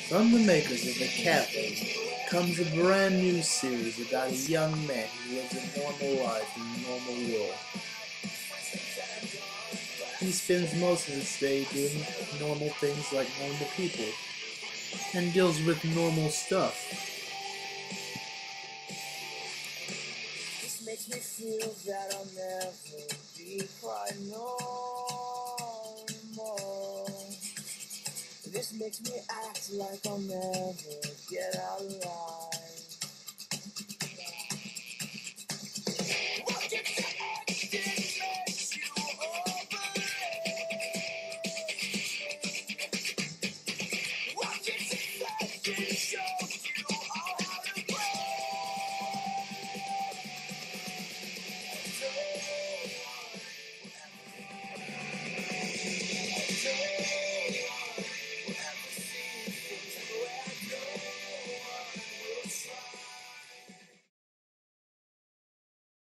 From the makers of The Cat Lady comes a brand new series about a young man who lives a normal life in a normal world. He spends most of his day doing normal things like normal people and deals with normal stuff. This makes me feel that I'll never be quite normal. This makes me act like I'll never get out alive.